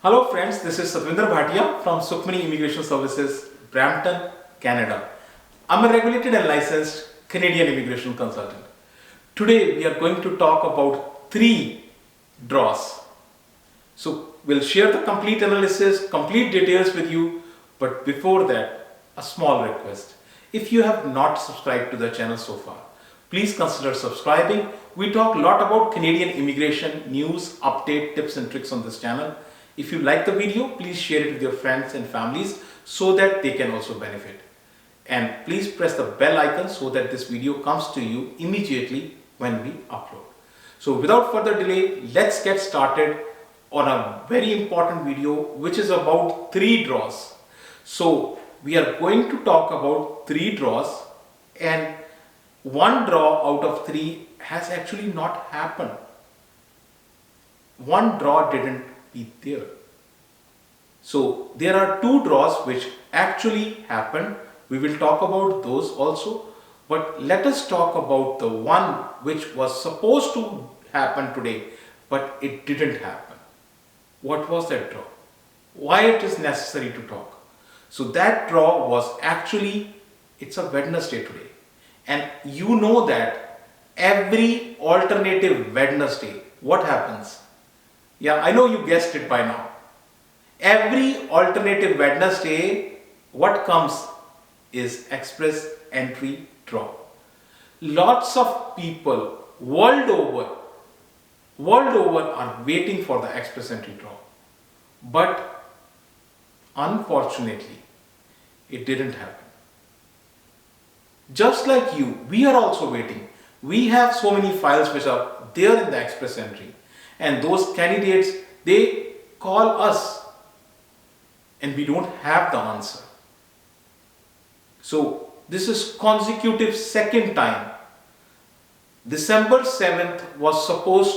Hello friends, this is Satvinder Bhatia from Sukhmani Immigration Services, Brampton, Canada. I'm a regulated and licensed Canadian immigration consultant. Today we are going to talk about 3 draws. So we'll share the complete analysis, complete details with you, but before that, a small request. If you have not subscribed to the channel so far, please consider subscribing. We talk a lot about Canadian immigration news, update, tips and tricks on this channel. If you like the video, please share it with your friends and families so that they can also benefit. And please press the bell icon so that this video comes to you immediately when we upload. So without further delay, let's get started on a very important video which is about 3 draws. So we are going to talk about 3 draws, and 1 draw out of 3 has actually not happened. 1 draw didn't be there. So there are 2 draws which actually happened. We will talk about those also, but let us talk about the one which was supposed to happen today but it didn't happen. What was that draw? Why it is necessary to talk? So that draw was actually, it's a Wednesday today, and you know that every alternative Wednesday, what happens? Yeah, I know you guessed it by now. Every alternative Wednesday, what comes is express entry draw. Lots of people world over are waiting for the express entry draw. But unfortunately, it didn't happen. Just like you, we are also waiting. We have so many files which are there in the express entry. And those candidates, they call us and we don't have the answer. So this is consecutive second time. December 7th was supposed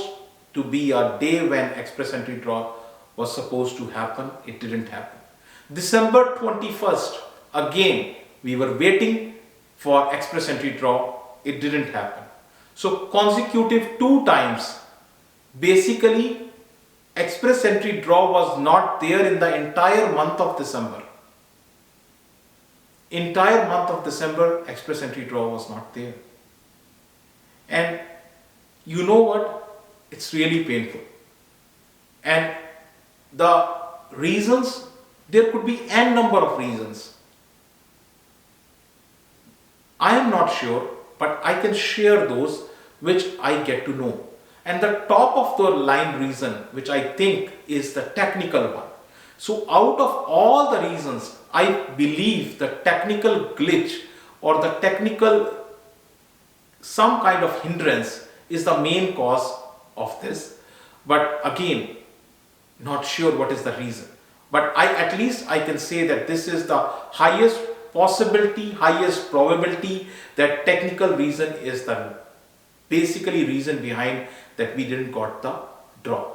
to be a day when express entry draw was supposed to happen. It didn't happen. December 21st, again, we were waiting for express entry draw. It didn't happen. So consecutive 2 times. Basically, express entry draw was not there in the entire month of December. Entire month of December, express entry draw was not there. And you know what? It's really painful. And the reasons, there could be n number of reasons. I am not sure, but I can share those which I get to know. And the top of the line reason, which I think is the technical one. So out of all the reasons, I believe the technical glitch or the technical some kind of hindrance is the main cause of this. But again, not sure what is the reason. But at least I can say that this is the highest possibility, highest probability that technical reason is the basically reason behind that we didn't got the draw.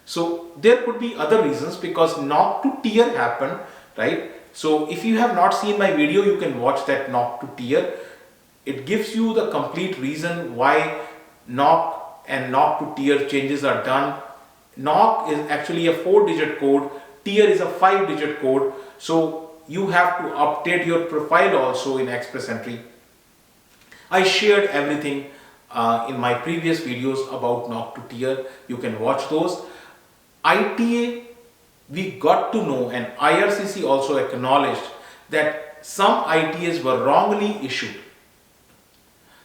So there could be other reasons because knock to TEER happened, right? So if you have not seen my video, you can watch that knock to TEER. It gives you the complete reason why knock and knock to TEER changes are done. Knock is actually a 4-digit code. TEER is a 5-digit code. So you have to update your profile also in express entry. I shared everything in my previous videos about knock to TEER. You can watch those. ITA, we got to know, and IRCC also acknowledged that some ITAs were wrongly issued.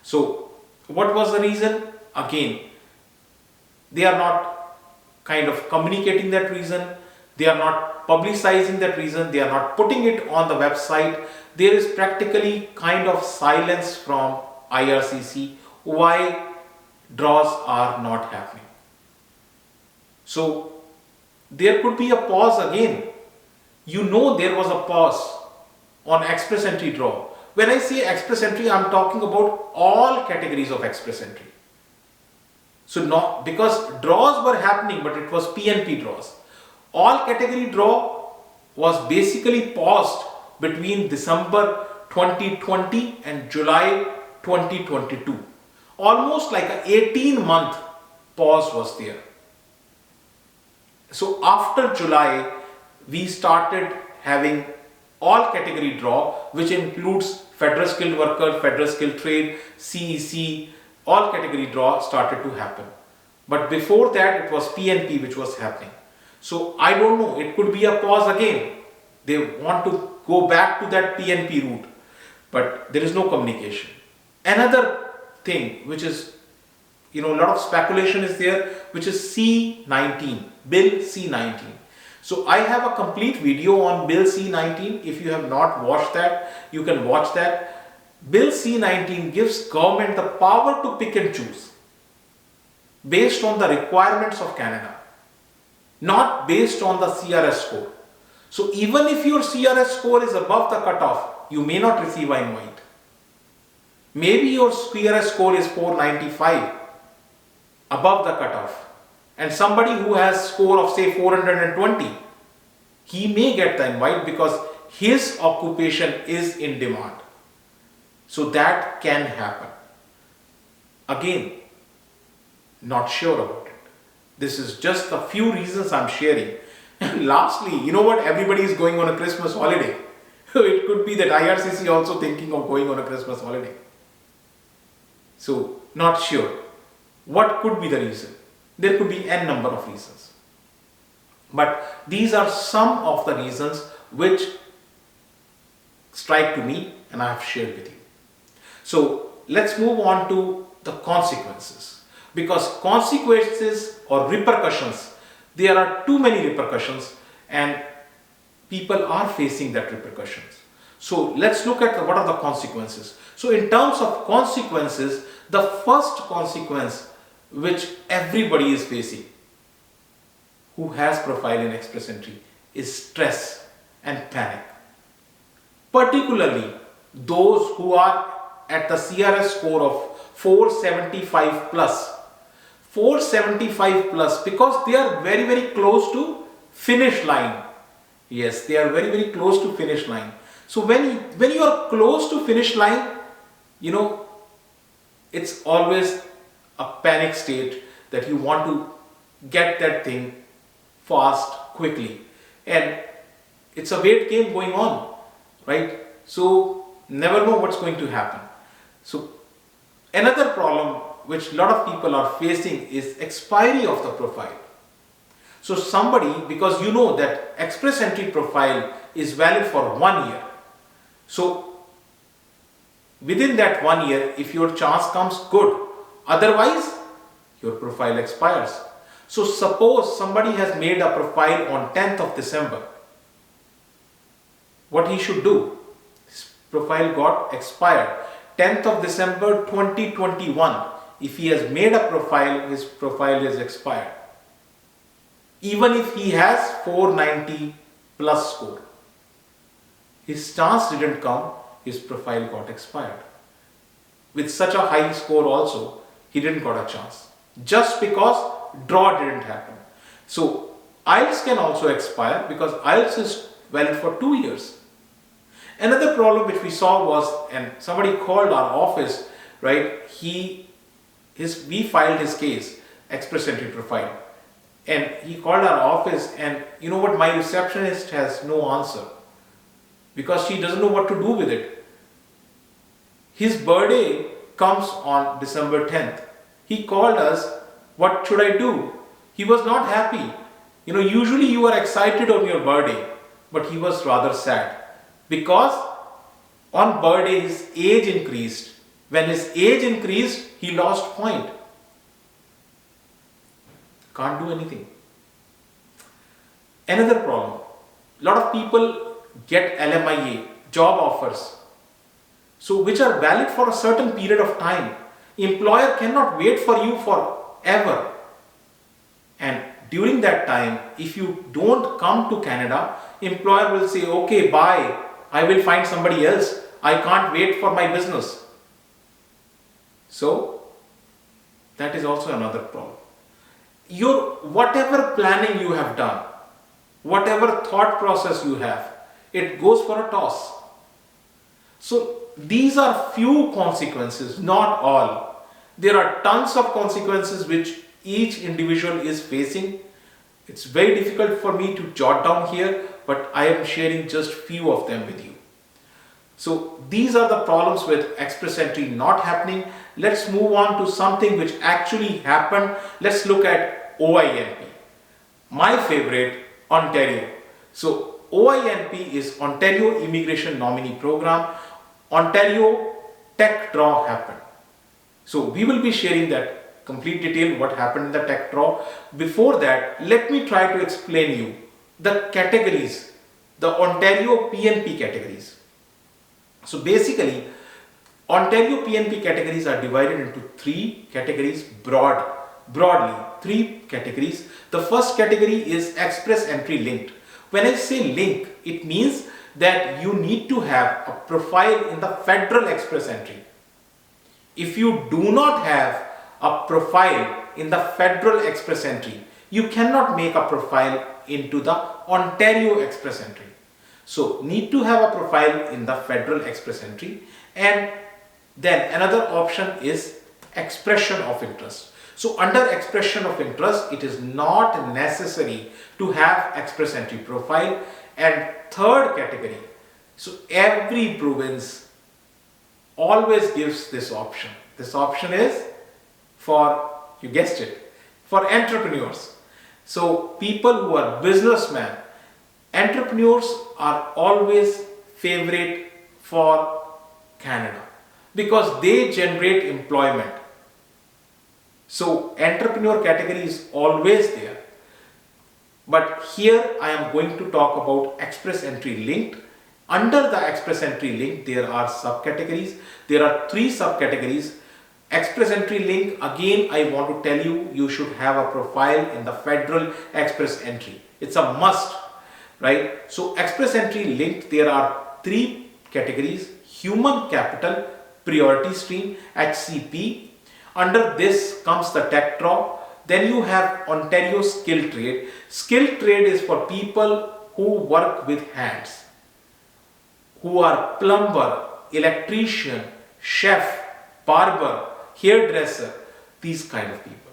So what was the reason? Again, they are not kind of communicating that reason. They are not publicizing that reason. They are not putting it on the website. There is practically kind of silence from IRCC why draws are not happening. So there could be a pause again. You know there was a pause on express entry draw. When I say express entry, I am talking about all categories of express entry. So not because draws were happening, but it was PNP draws. All category draw was basically paused between December 2020 and July 2022. Almost like an 18-month pause was there. So after July, we started having all category draw, which includes federal skilled worker, federal skilled trade, CEC, all category draw started to happen. But before that, it was PNP which was happening. So I don't know, it could be a pause again. They want to go back to that PNP route, but there is no communication. Another thing which is, a lot of speculation is there, which is C19, Bill C19. So I have a complete video on Bill C19. If you have not watched that, you can watch that. Bill C19 gives government the power to pick and choose based on the requirements of Canada, not based on the CRS score. So even if your CRS score is above the cutoff, you may not receive an invite. Maybe your CRS score is 495 above the cutoff, and somebody who has score of say 420, he may get the invite because his occupation is in demand. So that can happen. Again, not sure about it. This is just a few reasons I'm sharing. And lastly, you know what? Everybody is going on a Christmas holiday. It could be that IRCC also thinking of going on a Christmas holiday. So, not sure. What could be the reason? There could be n number of reasons. But these are some of the reasons which strike to me and I have shared with you. So, let's move on to the consequences. Because consequences or repercussions, there are too many repercussions and people are facing that repercussions. So let's look at what are the consequences. So in terms of consequences, the first consequence which everybody is facing who has profile in express entry is stress and panic. Particularly those who are at the CRS score of 475 plus. 475 plus, because they are very, very close to finish line. Yes, they are very, very close to finish line. So when you are close to finish line, it's always a panic state that you want to get that thing fast, quickly. And it's a weight game going on, right? So never know what's going to happen. So another problem which a lot of people are facing is expiry of the profile. So somebody, because you know that express entry profile is valid for 1 year. So within that 1 year, if your chance comes, good. Otherwise, your profile expires. So suppose somebody has made a profile on 10th of December. What he should do? His profile got expired. 10th of December 2021. If he has made a profile, his profile is expired. Even if he has 490 plus score, his chance didn't come, his profile got expired. With such a high score also, he didn't got a chance. Just because draw didn't happen. So IELTS can also expire because IELTS is valid for 2 years. Another problem which we saw was, and somebody called our office, right? We filed his case, express entry profile, and he called our office, and you know what, my receptionist has no answer because she doesn't know what to do with it. His birthday comes on December 10th. He called us, what should I do? He was not happy. Usually you are excited on your birthday, but he was rather sad because on birthday his age increased. When his age increased, he lost point. Can't do anything. Another problem. A lot of people get LMIA, job offers, so which are valid for a certain period of time. Employer cannot wait for you forever. And during that time, if you don't come to Canada, employer will say, okay, bye, I will find somebody else. I can't wait for my business. So that is also another problem. Whatever planning you have done, whatever thought process you have, it goes for a toss. So these are few consequences, not all. There are tons of consequences which each individual is facing, It's very difficult for me to jot down here, but I am sharing just few of them with you. So these are the problems with express entry not happening. Let's move on to something which actually happened. Let's look at OINP. My favorite, Ontario. So OINP is Ontario Immigration Nominee Program. Ontario Tech Draw happened. So we will be sharing that complete detail what happened in the tech draw. Before that, let me try to explain you the categories, the Ontario PNP categories. So basically, Ontario PNP categories are divided into three categories broadly, three categories. The first category is express entry linked. When I say link, it means that you need to have a profile in the federal express entry. If you do not have a profile in the federal express entry, you cannot make a profile into the Ontario express entry. So need to have a profile in the federal express entry, and then another option is expression of interest. So under expression of interest, it is not necessary to have express entry profile. And third category, so every province always gives this option. This option is for, you guessed it, for entrepreneurs. So people who are businessmen, entrepreneurs are always favorite for Canada because they generate employment. So entrepreneur category is always there. But here I am going to talk about express entry linked. Under the express entry link, there are subcategories. There are three subcategories. Express entry link, again I want to tell you, you should have a profile in the federal express entry. It's a must, right? So express entry linked, there are three categories: human capital, priority stream, HCP. Under this comes the tech draw. Then you have Ontario skill trade. Skill trade is for people who work with hands, who are plumber, electrician, chef, barber, hairdresser, these kind of people.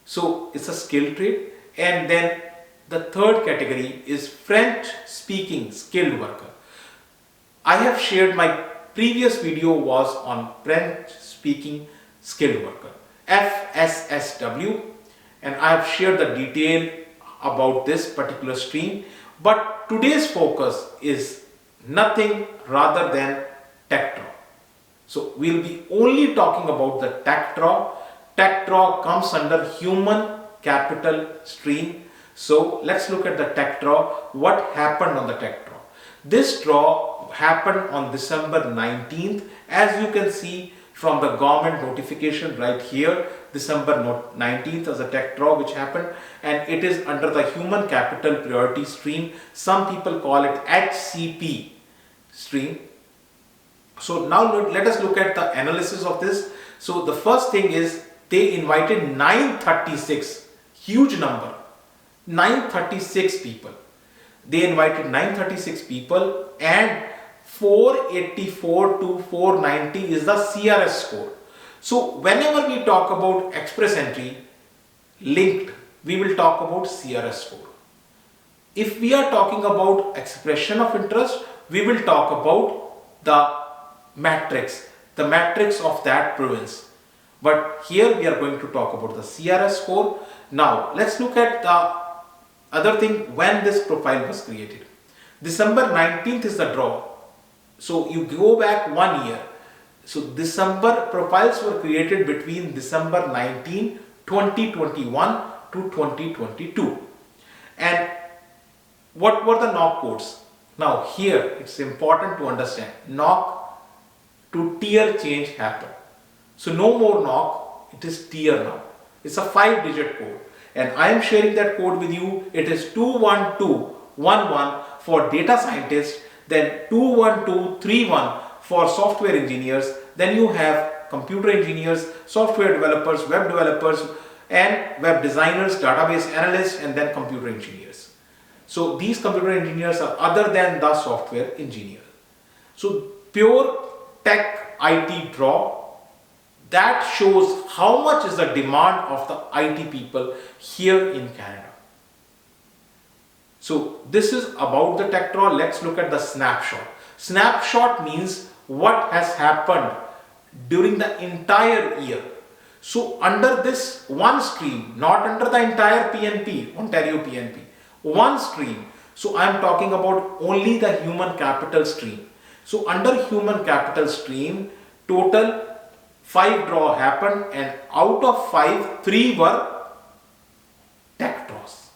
So it's a skill trade. And then the third category is French speaking skilled worker. I have shared, my previous video was on French speaking skilled worker, FSSW, and I have shared the detail about this particular stream. But today's focus is nothing rather than tech draw. So we'll be only talking about the tech draw. Tech draw comes under human capital stream. So let's look at the tech draw. What happened on the tech draw? This draw happened on December 19th. As you can see from the government notification right here, December 19th as a tech draw which happened, and it is under the human capital priority stream. Some people call it HCP stream. So now let us look at the analysis of this. So the first thing is they invited 936, huge number, 936 people. They invited 936 people, and 484 to 490 is the CRS score. So whenever we talk about express entry linked, we will talk about CRS score. If we are talking about expression of interest, we will talk about the matrix of that province. But here we are going to talk about the CRS score. Now let's look at the other thing, when this profile was created. December 19th is the draw. So you go back 1 year. So December profiles were created between December 19, 2021 to 2022. And what were the knock codes? Now here it's important to understand, knock to TEER change happened. So no more knock, it is TEER now. It's a 5-digit code, and I am sharing that code with you. It is 21211 for data scientists, then 21231 for software engineers, then you have computer engineers, software developers, web developers, and web designers, database analysts, and then computer engineers. So these computer engineers are other than the software engineer. So pure tech IT draw, that shows how much is the demand of the IT people here in Canada. So this is about the tech draw. Let's look at the snapshot. Snapshot means what has happened during the entire year. So under this one stream, not under the entire PNP, Ontario PNP, one stream. So I am talking about only the human capital stream. So under human capital stream, total 5 draw happened, and out of 5, 3 were tech draws.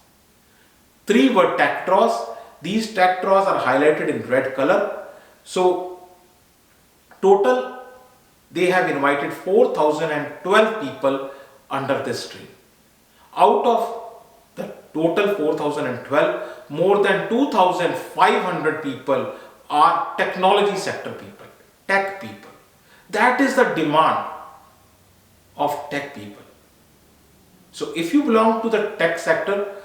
3 were tech draws. These tech draws are highlighted in red color. So total they have invited 4,012 people under this stream. Out of the total 4,012, more than 2,500 people are technology sector people, tech people. That is the demand of tech people. So if you belong to the tech sector,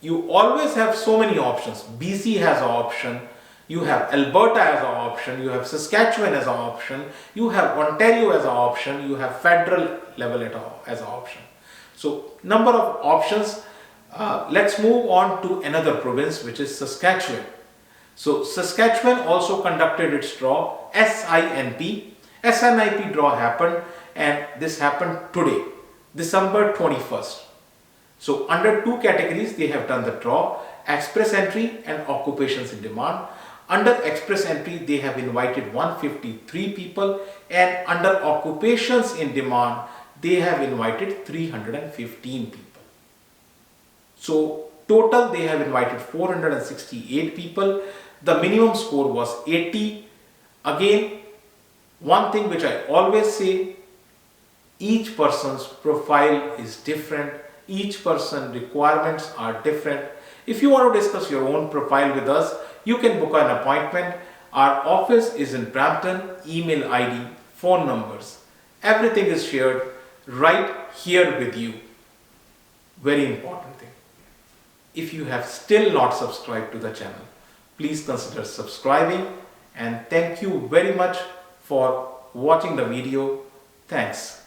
you always have so many options. BC has an option, you have Alberta as an option, you have Saskatchewan as an option, you have Ontario as an option, you have federal level as an option. So number of options. Let's move on to another province, which is Saskatchewan. So Saskatchewan also conducted its draw, SINP. SINP draw happened, and this happened today, December 21st. So under 2 categories they have done the draw, express entry and occupations in demand. Under express entry they have invited 153 people, and under occupations in demand they have invited 315 people. So total they have invited 468 people. The minimum score was 80. Again, one thing which I always say, each person's profile is different. Each person's requirements are different. If you want to discuss your own profile with us, you can book an appointment. Our office is in Brampton. Email ID, phone numbers, everything is shared right here with you. Very important thing. If you have still not subscribed to the channel, please consider subscribing, and thank you very much for watching the video. Thanks.